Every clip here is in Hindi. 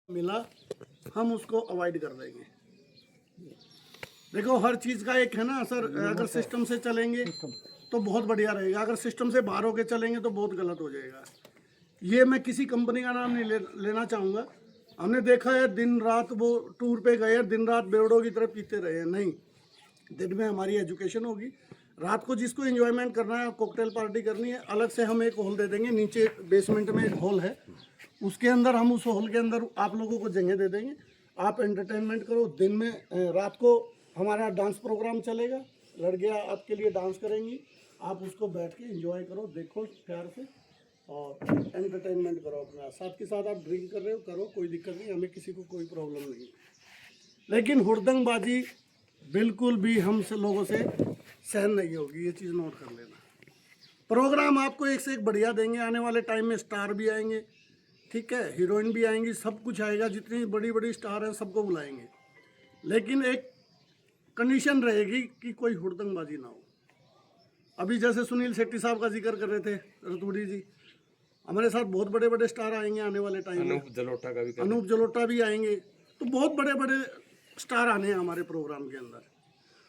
मिला हम उसको अवॉइड कर देंगे। देखो हर चीज़ का एक है ना सर, अगर सिस्टम से चलेंगे तो बहुत बढ़िया रहेगा, अगर सिस्टम से बाहर होके चलेंगे तो बहुत गलत हो जाएगा। ये मैं किसी कंपनी का नाम नहीं लेना चाहूँगा। हमने देखा है दिन रात वो टूर पे गए, दिन रात बेवड़ों की तरह पीते रहे हैं। नहीं, दिन में हमारी एजुकेशन होगी, रात को जिसको एंजॉयमेंट करना है, कॉकटेल पार्टी करनी है, अलग से हम एक हॉल दे देंगे। नीचे बेसमेंट में एक हॉल है, उसके अंदर हम उस हॉल के अंदर आप लोगों को जगह दे देंगे। आप एंटरटेनमेंट करो। दिन में रात को हमारा डांस प्रोग्राम चलेगा, लड़कियाँ आपके लिए डांस करेंगी, आप उसको बैठ के एंजॉय करो, देखो प्यार से और एंटरटेनमेंट करो अपना। साथ के साथ आप ड्रिंक कर रहे हो, करो, कोई दिक्कत नहीं, हमें किसी को कोई प्रॉब्लम नहीं। लेकिन हुड़दंगबाजी बिल्कुल भी हम से लोगों से सहन नहीं होगी, ये चीज़ नोट कर लेना। प्रोग्राम आपको एक से एक बढ़िया देंगे। आने वाले टाइम में स्टार भी आएंगे, ठीक है, हीरोइन भी आएंगी, सब कुछ आएगा। जितनी बड़ी बड़ी स्टार हैं सबको बुलाएंगे, लेकिन एक कंडीशन रहेगी कि कोई हुड़दंगबाजी ना हो। अभी जैसे सुनील शेट्टी साहब का जिक्र कर रहे थे, रतूड़ी जी, हमारे साथ बहुत बड़े बड़े स्टार आएंगे आने वाले टाइम में। अनूप जलोटा भी आएंगे, तो बहुत बड़े बड़े स्टार आने हैं हमारे प्रोग्राम के अंदर।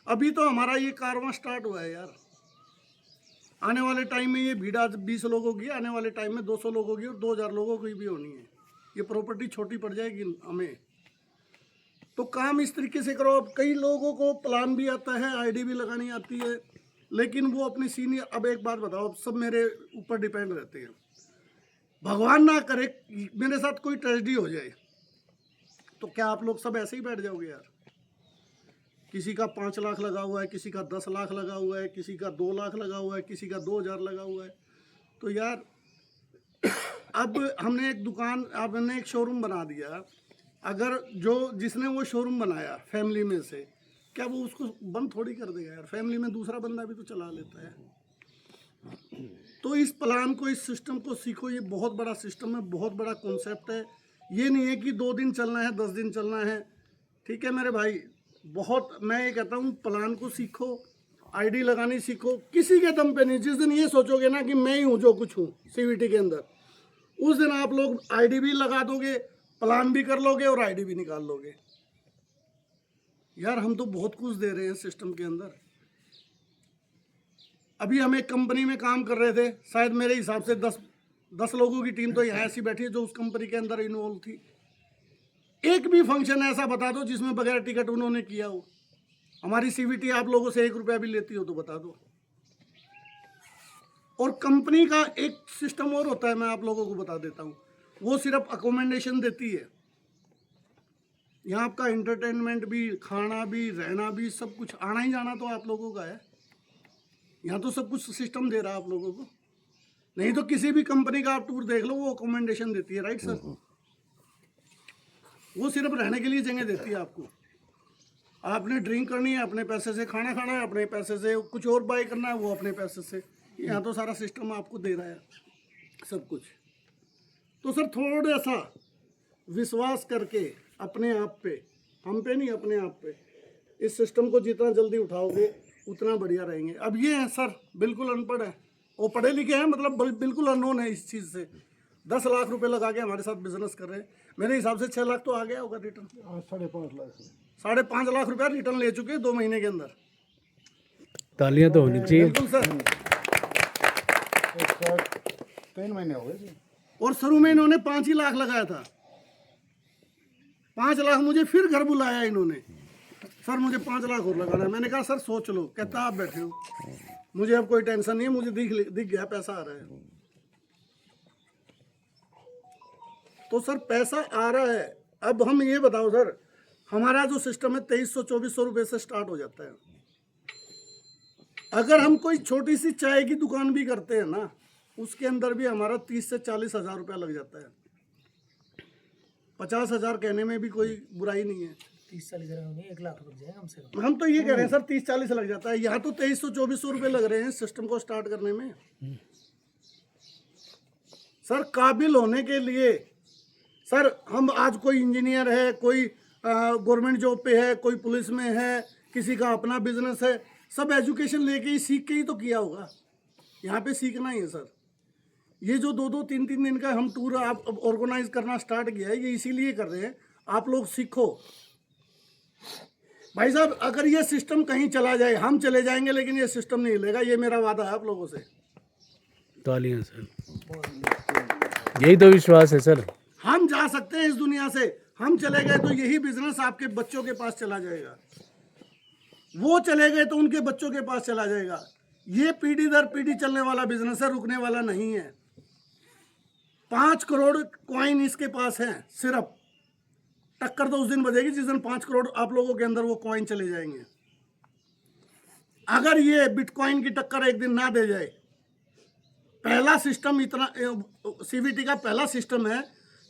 अभी तो हमारा ये कारवां स्टार्ट हुआ है यार। आने वाले टाइम में ये भीड़ आज 20 लोगों की, आने वाले टाइम में 200 लोगों की और 2000 लोगों की भी होनी है। ये प्रॉपर्टी छोटी पड़ जाएगी हमें, तो काम इस तरीके से करो। अब कई लोगों को प्लान भी आता है, आईडी भी लगानी आती है, लेकिन वो अपने सीनियर, अब एक बात बताओ, अब सब मेरे ऊपर डिपेंड रहते हैं। भगवान ना करे मेरे साथ कोई ट्रेजेडी हो जाए, तो क्या आप लोग सब ऐसे ही बैठ जाओगे यार? किसी का 5 लाख लगा हुआ है, किसी का 10 लाख लगा हुआ है, किसी का 2 लाख लगा हुआ है, किसी का 2000 लगा हुआ है। तो यार अब हमने एक दुकान, अब हमने एक शोरूम बना दिया, अगर जो जिसने वो शोरूम बनाया फैमिली में से, क्या वो उसको बंद थोड़ी कर देगा यार? फैमिली में दूसरा बंदा भी तो चला लेता है। तो इस प्लान को, इस सिस्टम को सीखो। ये बहुत बड़ा सिस्टम है, बहुत बड़ा कॉन्सेप्ट है। ये नहीं है कि 2 दिन चलना है, 10 दिन चलना है, ठीक है मेरे भाई। बहुत, मैं ये कहता हूँ, प्लान को सीखो, आईडी लगानी सीखो, किसी के दम पे नहीं। जिस दिन ये सोचोगे ना कि मैं ही हूँ जो कुछ हूँ सीवीटी के अंदर, उस दिन आप लोग आईडी भी लगा दोगे, प्लान भी कर लोगे और आईडी भी निकाल लोगे। यार हम तो बहुत कुछ दे रहे हैं सिस्टम के अंदर। अभी हम एक कंपनी में काम कर रहे थे, शायद मेरे हिसाब से 10 लोगों की टीम तो यहाँ ऐसी बैठी है जो उस कंपनी के अंदर इन्वॉल्व थी। एक भी फंक्शन ऐसा बता दो जिसमें बगैर टिकट उन्होंने किया हो। हमारी सीवीटी आप लोगों से 1 रुपया भी लेती हो तो बता दो। और कंपनी का एक सिस्टम और होता है, मैं आप लोगों को बता देता हूँ, वो सिर्फ अकोमोडेशन देती है। यहाँ आपका एंटरटेनमेंट भी, खाना भी, रहना भी, सब कुछ, आना ही जाना तो आप लोगों का है। यहाँ तो सब कुछ सिस्टम दे रहा है आप लोगों को। नहीं तो किसी भी कंपनी का आप टूर देख लो, वो अकोमोडेशन देती है, राइट सर? वो सिर्फ रहने के लिए जगह देती है आपको। आपने ड्रिंक करनी है अपने पैसे से, खाना खाना है अपने पैसे से, कुछ और बाय करना है वो अपने पैसे से। यहाँ तो सारा सिस्टम आपको दे रहा है सब कुछ। तो सर थोड़ा सा विश्वास करके अपने आप पे, हम पे नहीं, अपने आप पे, इस सिस्टम को जितना जल्दी उठाओगे उतना बढ़िया रहेंगे। अब ये है सर, बिल्कुल अनपढ़ है, वो पढ़े लिखे हैं, मतलब बिल्कुल अननोन है इस चीज़ से। 10 लाख रुपए लगा के हमारे साथ बिजनेस कर रहे हैं। मेरे हिसाब से 6 लाख तो आ गया होगा रिटर्न। 5.5 लाख, 5.5 लाख रुपया रिटर्न ले चुके हैं 2 महीने के अंदर। तालियां तो होनी चाहिए। बिल्कुल सर। 3 महीने हो गए। और शुरू में इन्होंने 5 ही लाख लगाया था। 5 लाख मुझे फिर घर बुलाया इन्होंने, सर मुझे 5 लाख और लगाना है। मैंने कहा सर सोच लो। कहता आप बैठे हो, मुझे अब कोई टेंशन नहीं है, मुझे दिख गया पैसा आ रहा है। तो सर पैसा आ रहा है। अब हम ये बताओ सर, हमारा जो सिस्टम है 2300-2400 रुपये से स्टार्ट हो जाता है। अगर हम कोई छोटी सी चाय की दुकान भी करते हैं ना, उसके अंदर भी हमारा 30 से 40 हज़ार रुपया लग जाता है। 50 हज़ार कहने में भी कोई बुराई नहीं है। 30-40 हज़ार में 1 लाख लग जाएगा हमसे कम। हम तो ये कह रहे हैं सर 30-40 लग जाता है। यहाँ तो 2300-2400 रुपये लग रहे हैं सिस्टम को स्टार्ट करने में। सर काबिल होने के लिए, सर हम आज कोई इंजीनियर है, कोई गवर्नमेंट जॉब पे है, कोई पुलिस में है, किसी का अपना बिजनेस है, सब एजुकेशन लेके ही, सीख के ही तो किया होगा। यहाँ पे सीखना ही है सर। ये जो 2-2 3-3 दिन का हम टूर आप ऑर्गेनाइज करना स्टार्ट किया है, ये इसीलिए कर रहे हैं आप लोग सीखो। भाई साहब, अगर ये सिस्टम कहीं चला जाए, हम चले जाएंगे लेकिन ये सिस्टम नहीं हिलेगा, ये मेरा वादा है आप लोगों से। तालियां सर, यही तो विश्वास है सर। हम जा सकते हैं इस दुनिया से, हम चले गए तो यही बिजनेस आपके बच्चों के पास चला जाएगा, वो चले गए तो उनके बच्चों के पास चला जाएगा। ये पीढ़ी दर पीढ़ी चलने वाला बिजनेस है, रुकने वाला नहीं है। 5 करोड़ कॉइन इसके पास है सिर्फ। टक्कर तो उस दिन बजेगी जिस दिन 5 करोड़ आप लोगों के अंदर वो कॉइन चले जाएंगे। अगर ये बिटकॉइन की टक्कर एक दिन ना दे जाए, पहला सिस्टम इतना सीवीटी का पहला सिस्टम है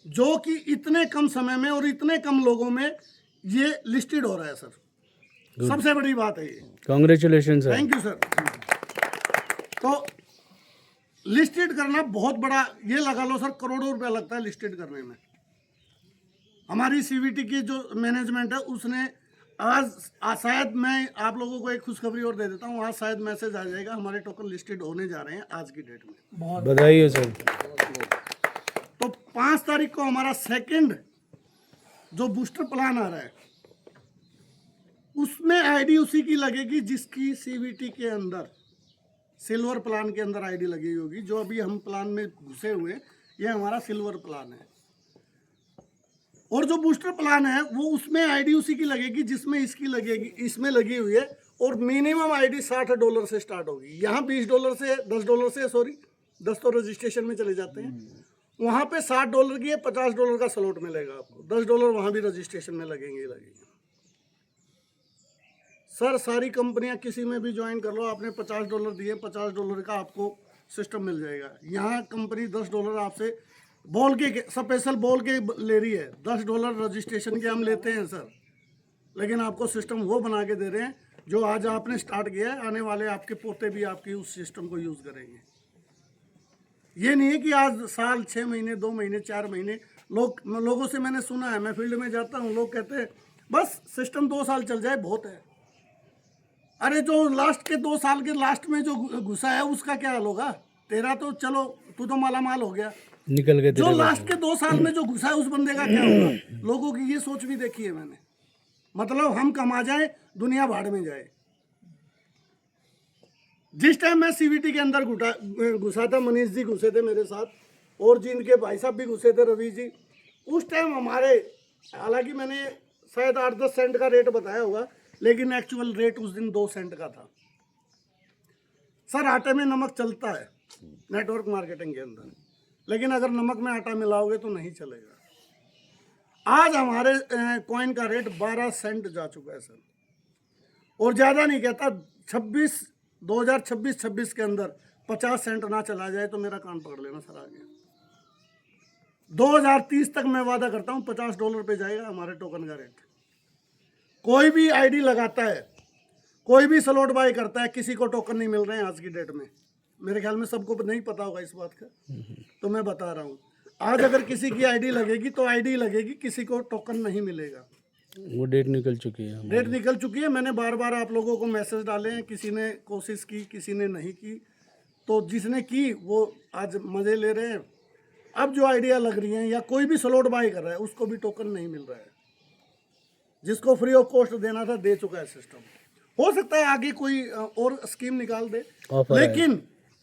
जो कि इतने कम समय में और इतने कम लोगों में ये लिस्टेड हो रहा है सर। सबसे बड़ी बात है ये। Congratulation sir. Thank you sir. तो लिस्टेड करना बहुत बड़ा, ये लगा लो सर, करोड़ों रुपया लगता है लिस्टेड करने में। हमारी सीवीटी की जो मैनेजमेंट है उसने आज शायद मैं आप लोगों को एक खुशखबरी और दे देता हूँ, आज शायद मैसेज आ जाएगा हमारे टोकन लिस्टेड होने जा रहे हैं आज की डेट में। बधाई हो सर। तो 5 तारीख को हमारा सेकंड जो बूस्टर प्लान आ रहा है उसमें आईडी उसी की लगेगी जिसकी सीवीटी के अंदर सिल्वर प्लान के अंदर आईडी लगी होगी। जो अभी हम प्लान में घुसे हुए, ये हमारा सिल्वर प्लान है। और जो बूस्टर प्लान है वो उसमें आईडी उसी की लगेगी जिसमें इसकी लगेगी, इसमें लगी हुई है। और मिनिमम आईडी $60 से स्टार्ट होगी। यहाँ $20 से, $10 से, सॉरी 10 तो रजिस्ट्रेशन में चले जाते हैं। वहाँ पे $60 की है, $50 का स्लॉट मिलेगा आपको, $10 वहाँ भी रजिस्ट्रेशन में लगेंगे। सर सारी कंपनियां किसी में भी ज्वाइन कर लो, आपने $50 दिए, $50 का आपको सिस्टम मिल जाएगा। यहाँ कंपनी $10 आपसे बोल के स्पेशल बोल के ले रही है। $10 रजिस्ट्रेशन के हम लेते हैं सर, लेकिन आपको सिस्टम वो बना के दे रहे हैं जो आज आपने स्टार्ट किया है। आने वाले आपके पोते भी आपकी उस सिस्टम को यूज़ करेंगे। ये नहीं है कि आज साल 6 महीने 2 महीने 4 महीने लोगों से मैंने सुना है, मैं फील्ड में जाता हूँ, लोग कहते हैं बस सिस्टम 2 साल चल जाए बहुत है। अरे जो लास्ट के 2 साल के लास्ट में जो घुसा है उसका क्या हाल होगा? तेरा तो चलो तू तो माला माल हो गया, निकल गए। जो लास्ट के 2 साल में जो घुसा है उस बंदे का क्या होगा? लोगों की ये सोच भी देखी है मैंने। मतलब हम कमा जाए, दुनिया भाड़ में जाए। जिस टाइम मैं सीवीटी के अंदर घुसा था, मनीष जी घुसे थे मेरे साथ और जी इनके भाई साहब भी घुसे थे, रवि जी। उस टाइम हमारे, हालांकि मैंने शायद 8-10 सेंट का रेट बताया होगा, लेकिन एक्चुअल रेट उस दिन 2 सेंट का था। सर आटे में नमक चलता है नेटवर्क मार्केटिंग के अंदर, लेकिन अगर नमक में आटा मिलाओगे तो नहीं चलेगा। आज हमारे कॉइन का रेट 12 सेंट जा चुका है सर। और ज़्यादा नहीं कहता, 2026 के अंदर 50 सेंट ना चला जाए तो मेरा कान पकड़ लेना सर। आगे 2030 तक मैं वादा करता हूँ $50 पे जाएगा हमारे टोकन का रेट। कोई भी आईडी लगाता है, कोई भी स्लॉट बाय करता है, किसी को टोकन नहीं मिल रहे हैं आज की डेट में। मेरे ख्याल में सबको नहीं पता होगा इस बात का, तो मैं बता रहा हूँ। आज अगर किसी की आईडी लगेगी तो आईडी लगेगी, किसी को टोकन नहीं मिलेगा। वो डेट निकल चुकी है। डेट निकल चुकी है। मैंने बार बार आप लोगों को मैसेज डाले हैं, किसी ने कोशिश की, किसी ने नहीं की। तो जिसने की वो आज मज़े ले रहे हैं। अब जो आइडिया लग रही हैं या कोई भी स्लॉट बाय कर रहा है उसको भी टोकन नहीं मिल रहा है। जिसको फ्री ऑफ कॉस्ट देना था दे चुका है सिस्टम। हो सकता है आगे कोई और स्कीम निकाल दे, लेकिन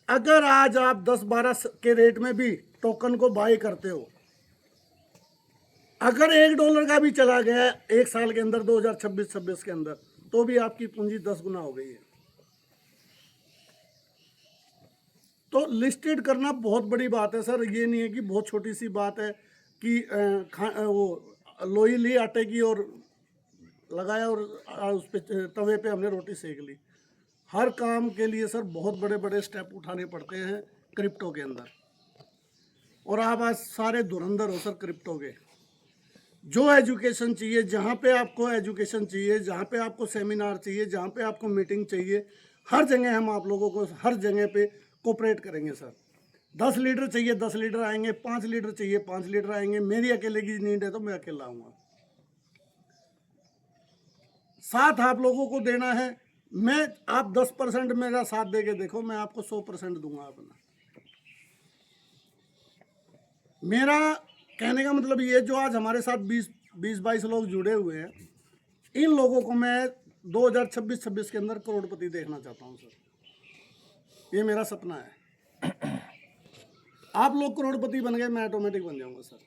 अगर आज आप 10-12 के रेट में भी टोकन को बाय करते हो, अगर $1 का भी चला गया 1 साल के अंदर 2026 के अंदर, तो भी आपकी पूंजी 10 गुना हो गई है। तो लिस्टेड करना बहुत बड़ी बात है सर। ये नहीं है कि बहुत छोटी सी बात है कि वो लोई ली आटे की और लगाया और उस पे तवे पे हमने रोटी सेक ली। हर काम के लिए सर बहुत बड़े बड़े स्टेप उठाने पड़ते हैं क्रिप्टो के अंदर। और आप आज सारे धुरंधर हो सर क्रिप्टो के। जो एजुकेशन चाहिए, जहाँ पे आपको एजुकेशन चाहिए, जहाँ पे आपको सेमिनार चाहिए, जहाँ पे आपको मीटिंग चाहिए, हर जगह हम आप लोगों को हर जगह पे कोऑपरेट करेंगे सर। 10 लीडर चाहिए 10 लीडर आएंगे, 5 लीडर चाहिए 5 लीडर आएंगे। मेरी अकेले की नीड है तो मैं अकेला आऊँगा। साथ आप लोगों को देना है। मैं आप 10% मेरा साथ दे के देखो, मैं आपको 100% दूंगा अपना। मेरा कहने का मतलब ये, जो आज हमारे साथ 20-22 लोग जुड़े हुए हैं, इन लोगों को मैं 2026 के अंदर करोड़पति देखना चाहता हूँ सर। ये मेरा सपना है। आप लोग करोड़पति बन गए, मैं ऑटोमेटिक बन जाऊंगा सर।